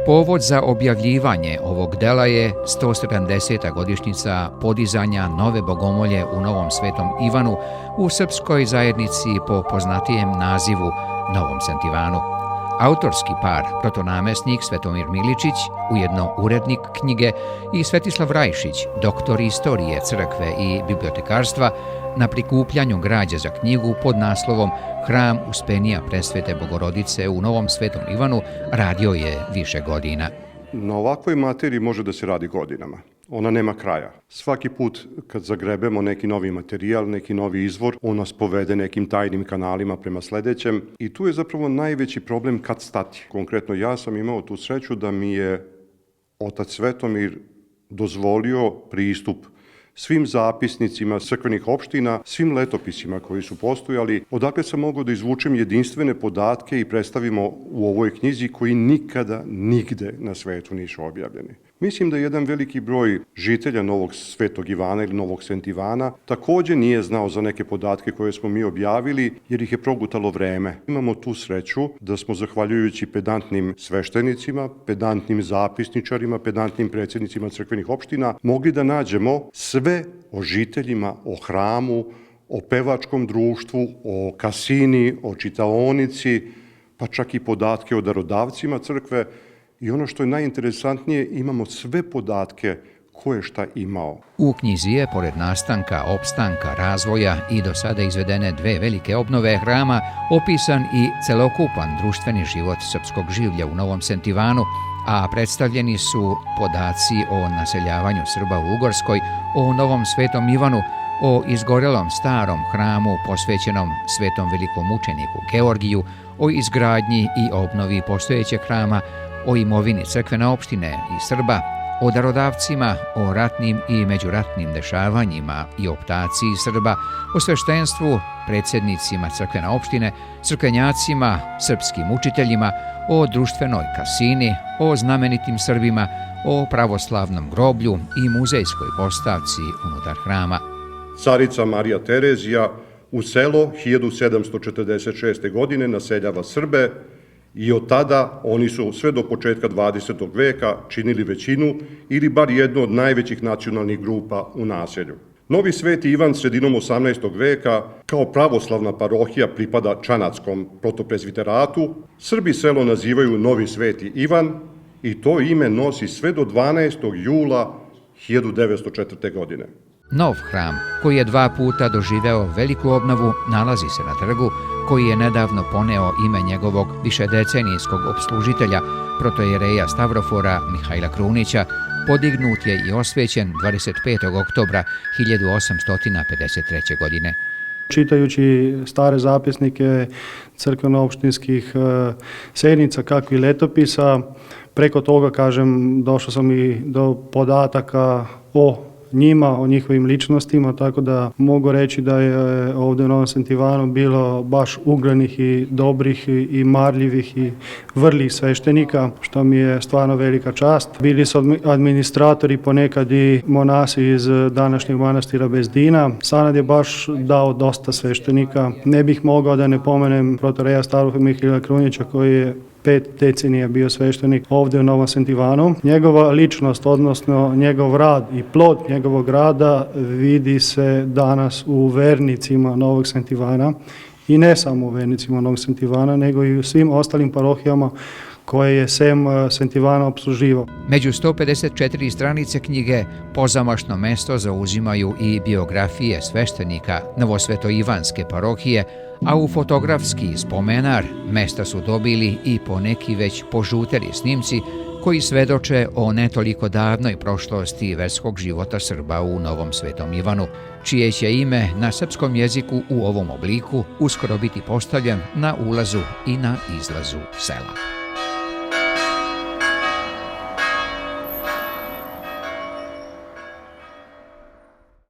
Povod za objavljivanje ovog dela je 170. godišnjica podizanja nove bogomolje u Novom Svetom Ivanu u srpskoj zajednici po poznatijem nazivu Novom Sentivanu. Autorski par, protonamesnik Svetomir Miličić, ujedno urednik knjige, i Svetislav Rajšić, doktor istorije crkve i bibliotekarstva, na prikupljanju građe za knjigu pod naslovom Hram Uspenija Presvete Bogorodice u Novom Svetom Ivanu radio je više godina. Na ovakvoj materiji može da se radi godinama. Ona nema kraja. Svaki put kad zagrebemo neki novi materijal, neki novi izvor, on nas povede nekim tajnim kanalima prema sledećem i tu je zapravo najveći problem kad stati. Konkretno ja sam imao tu sreću da mi je otac Svetomir dozvolio pristup svim zapisnicima crkvenih opština, svim letopisima koji su postojali, odakle sam mogao da izvučem jedinstvene podatke i predstavimo u ovoj knjizi koji nikada, nigde na svetu nisu objavljeni. Mislim da jedan veliki broj žitelja Novog Svetog Ivana ili Novog Sentivana takođe nije znao za neke podatke koje smo mi objavili jer ih je progutalo vreme. Imamo tu sreću da smo zahvaljujući pedantnim sveštenicima, pedantnim zapisničarima, pedantnim predsjednicima crkvenih opština mogli da nađemo sve o žiteljima, o hramu, o pevačkom društvu, o kasini, o čitaonici, pa čak i podatke o darodavcima crkve. I ono što je najinteresantnije, imamo sve podatke ko je šta imao. U knjizi je, pored nastanka, opstanka, razvoja i do sada izvedene dve velike obnove hrama, opisan i celokupan društveni život srpskog življa u Novom Sentivanu, a predstavljeni su podaci o naseljavanju Srba u Ugorskoj, o Novom Svetom Ivanu, o izgorelom starom hramu posvećenom svetom velikomučeniku Georgiju, o izgradnji i obnovi postojećeg hrama, o imovini crkvene opštine i Srba, o darodavcima, o ratnim i međuratnim dešavanjima i optaciji Srba, o sveštenstvu, predsjednicima crkvene opštine, crkvenjacima, srpskim učiteljima, o društvenoj kasini, o znamenitim Srbima, o pravoslavnom groblju i muzejskoj postavci unutar hrama. Carica Marija Terezija u selo 1746. godine naseljava Srbe i od tada oni su sve do početka 20. veka činili većinu ili bar jednu od najvećih nacionalnih grupa u naselju. Novi Sveti Ivan sredinom 18. veka kao pravoslavna parohija pripada Čanatskom protoprezviteratu. Srbi selo nazivaju Novi Sveti Ivan i to ime nosi sve do 12. jula 1904. godine. Nov hram, koji je 2 puta doživeo veliku obnovu, nalazi se na trgu koji je nedavno poneo ime njegovog višedecenijskog opslužitelja, protojereja Stavrofora Mihajla Krunića. Podignut je i osvećen 25. oktobra 1853. godine. Čitajući stare zapisnike crkveno-opštinskih sednica, kako i letopisa, preko toga, došao sam i do podataka o njima, o njihovim ličnostima, tako da mogu reći da je ovdje u Novom Sentivanu bilo baš uglednih i dobrih i marljivih i vrlih sveštenika, što mi je stvarno velika čast. Bili su administratori, ponekad i monasi iz današnjeg manastira Bezdina. Sanad je baš dao dosta sveštenika. Ne bih mogao da ne pomenem protoreja Stavrofora Mihajla Krunića, koji je 5 decenija bio sveštenik ovdje u Novom Sentivanu. Njegova ličnost, odnosno njegov rad i plod njegovog rada vidi se danas u vernicima Novog Sentivana i ne samo u vernicima Novog Sentivana, nego i u svim ostalim parohijama koje je sem Sentivana opsluživao. Među 154 stranice knjige pozamašno mesto zauzimaju i biografije sveštenika Novosvetoivanske parohije, a u fotografski spomenar mesta su dobili i poneki već požuteli snimci koji svedoče o netoliko davnoj prošlosti verskog života Srba u Novom Svetom Ivanu, čije će ime na srpskom jeziku u ovom obliku uskoro biti postavljen na ulazu i na izlazu sela.